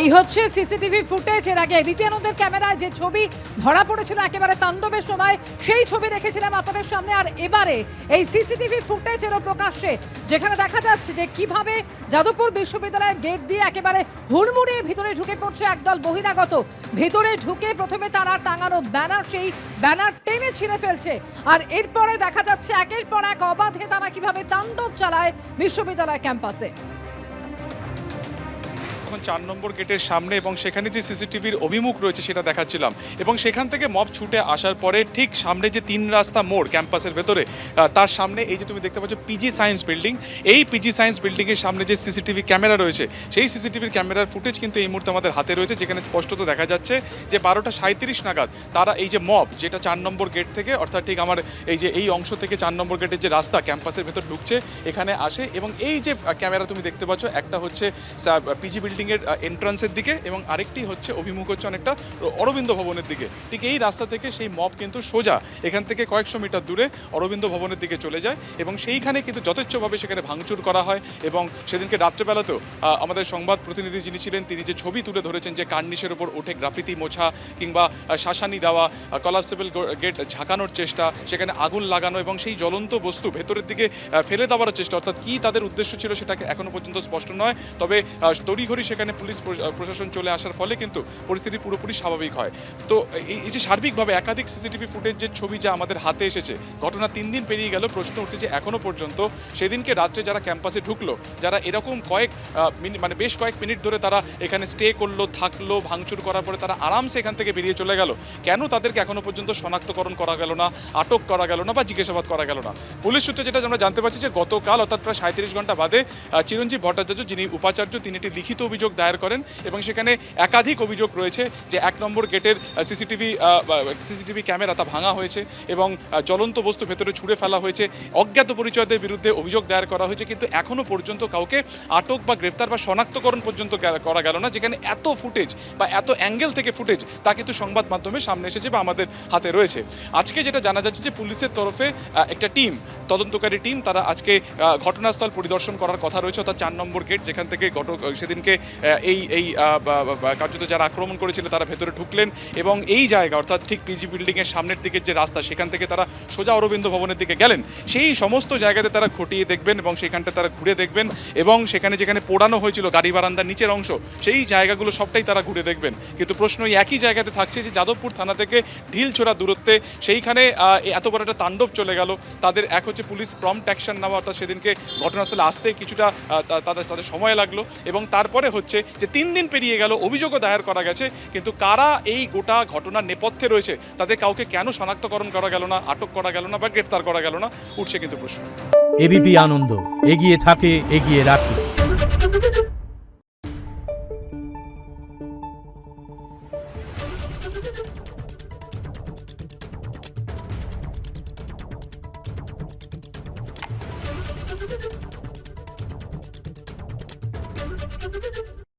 এই হচ্ছে CCTV footage. এর আগে এবিপি আনন্দের ক্যামেরায় যে ছবি ধরা পড়েছিল একেবারে তাণ্ডবের সময়, সেই ছবি রেখেছিলাম আপনাদের সামনে। আর এবারে এই সিসিটিভি ফুটেজ এরও প্রকাশ্যে, যেখানে দেখা যাচ্ছে যে কিভাবে যাদবপুর বিশ্ববিদ্যালয়ের গেট দিয়ে একেবারে হুড়মুড়িয়ে ভিতরে ঢুকে পড়ছে একদল বহিরাগত। ভিতরে ঢুকে প্রথমে তারা টাঙানো ব্যানার, সেই ব্যানার টেনে ছিঁড়ে ফেলছে। আর এরপরে দেখা যাচ্ছে একের পর এক অবাধে তারা কিভাবে তাণ্ডব চালায় বিশ্ববিদ্যালয় ক্যাম্পাসে। 4 নম্বর গেটের সামনে এবং সেখানে যে সিসিটিভির অভিমুখ রয়েছে সেটা দেখাচ্ছিলাম, এবং সেখান থেকে মব ছুটে আসার পরে ঠিক সামনে যে 3 রাস্তা মোড় ক্যাম্পাসের ভেতরে, তার সামনে এই যে তুমি দেখতে পাচ্ছ পিজি সায়েন্স বিল্ডিং, এই পিজি সায়েন্স বিল্ডিংয়ের সামনে যে সিসিটিভি ক্যামেরা রয়েছে সেই সিসিটিভির ক্যামেরার ফুটেজ কিন্তু এই মুহূর্তে আমাদের হাতে রয়েছে, যেখানে স্পষ্টত দেখা যাচ্ছে যে 12:37 নাগাদ তারা এই যে মব, যেটা 4 নম্বর গেট থেকে, অর্থাৎ ঠিক আমার এই যে এই অংশ থেকে 4 নম্বর গেটের যে রাস্তা ক্যাম্পাসের ভেতর ঢুকছে এখানে আসে। এবং এই যে ক্যামেরা তুমি দেখতে পাচ্ছ, একটা হচ্ছে পিজি বিল্ডিং এর এন্ট্রান্সের দিকে এবং আরেকটি হচ্ছে অভিমুখ হচ্ছে অনেকটা অরবিন্দ ভবনের দিকে। ঠিক এই রাস্তা থেকে সেই মব কিন্তু সোজা এখান থেকে কয়েকশো মিটার দূরে অরবিন্দ ভবনের দিকে চলে যায়, এবং সেইখানে কিন্তু যথেচ্ছভাবে সেখানে ভাঙচুর করা হয়। এবং সেদিনকে রাত্রেবেলাতেও আমাদের সংবাদ প্রতিনিধি যিনি ছিলেন তিনি যে ছবি তুলে ধরেছেন যে কার্নিশের ওপর উঠে গ্রাফিতি মোছা কিংবা শাসানি দেওয়া, কলাপসেবল গেট ঝাঁকানোর চেষ্টা, সেখানে আগুন লাগানো এবং সেই জ্বলন্ত বস্তু ভেতরের দিকে ফেলে দেওয়ার চেষ্টা, অর্থাৎ কী তাদের উদ্দেশ্য ছিল সেটাকে এখনো পর্যন্ত স্পষ্ট নয়। তবে তড়িঘড়ি সেখানে পুলিশ প্রশাসন চলে আসার ফলে কিন্তু পরিস্থিতি পুরোপুরি স্বাভাবিক হয়। তো এই যে সার্বিকভাবে একাধিক সিসিটিভি ফুটেজ যে ছবি যা আমাদের হাতে এসেছে, ঘটনা 3 দিন পেরিয়ে গেল, প্রশ্ন উঠছে যে এখনো পর্যন্ত সেদিনকে রাত্রে যারা ক্যাম্পাসে ঢুকলো, যারা এরকম বেশ কয়েক মিনিট ধরে তারা এখানে স্টে করলো, থাকলো, ভাঙচুর করার পরে তারা আরামসে এখান থেকে বেরিয়ে চলে গেল, কেন তাদেরকে এখনো পর্যন্ত শনাক্তকরণ করা গেল না, আটক করা গেল না বা জিজ্ঞাসাবাদ করা গেল না? পুলিশ সূত্রে যেটা আমরা জানতে পারছি যে গতকাল অর্থাৎ প্রায় 37 ঘন্টা বাদে চিরঞ্জীব ভট্টাচার্য, যিনি উপাচার্য, তিনি একটি লিখিত অভিযোগ দায়ের করেন এবং সেখানে একাধিক অভিযোগ রয়েছে যে 1 নম্বর গেটের সিসিটিভি ক্যামেরা তা ভাঙা হয়েছে এবং জ্বলন্ত বস্তু ভেতরে ছুঁড়ে ফেলা হয়েছে, অজ্ঞাত পরিচয়দের বিরুদ্ধে অভিযোগ দায়ের করা হয়েছে, কিন্তু এখনো পর্যন্ত কাউকে আটক বা গ্রেফতার বা শনাক্তকরণ পর্যন্ত করা গেল না। যেখানে এত ফুটেজ বা এত অ্যাঙ্গেল থেকে ফুটেজ তা কিন্তু সংবাদ মাধ্যমে সামনে এসেছে বা আমাদের হাতে রয়েছে। আজকে যেটা জানা যাচ্ছে যে পুলিশের তরফে একটা টিম, তদন্তকারী টিম, তারা আজকে ঘটনাস্থল পরিদর্শন করার কথা রয়েছে, অর্থাৎ 4 নম্বর গেট যেখান থেকে সেদিনকে এই কার্যত যারা আক্রমণ করেছিল তারা ভেতরে ঢুকলেন এবং এই জায়গা অর্থাৎ ঠিক পিজি বিল্ডিংয়ের সামনের দিকের যে রাস্তা সেখান থেকে তারা সোজা অরবিন্দ ভবনের দিকে গেলেন। সেই সমস্ত জায়গাতে তারা খতিয়ে দেখবেন এবং সেখানটা তারা ঘুরে দেখবেন এবং সেখানে যেখানে পোড়ানো হয়েছিল গাড়ি বারান্দার নিচের অংশ, সেই জায়গাগুলো সবটাই তারা ঘুরে দেখবেন। কিন্তু প্রশ্ন একই জায়গাতে থাকছে যে যাদবপুর থানা থেকে ঢিলছোড়া দূরত্বে সেইখানে এত বড় একটা তাণ্ডব চলে গেল। তাদের এক হচ্ছে পুলিশ প্রম্পট অ্যাকশন নেওয়া, অর্থাৎ সেদিনকে ঘটনাস্থলে আসতে কিছুটা তাদের সময় লাগলো, এবং তারপরে হচ্ছে যে 3 দিন পেরিয়ে গেল, অভিযোগও দায়ের করা গেছে, কিন্তু কারা এই গোটা ঘটনার নেপথ্যে রয়েছে তাদের কাউকে কেন শনাক্তকরণ করা গেল না, আটক করা গেল না বা গ্রেফতার করা গেল না, উঠছে কিন্তু প্রশ্ন। এবিপি আনন্দ, এগিয়ে থাকে, এগিয়ে রাখে। Thank you.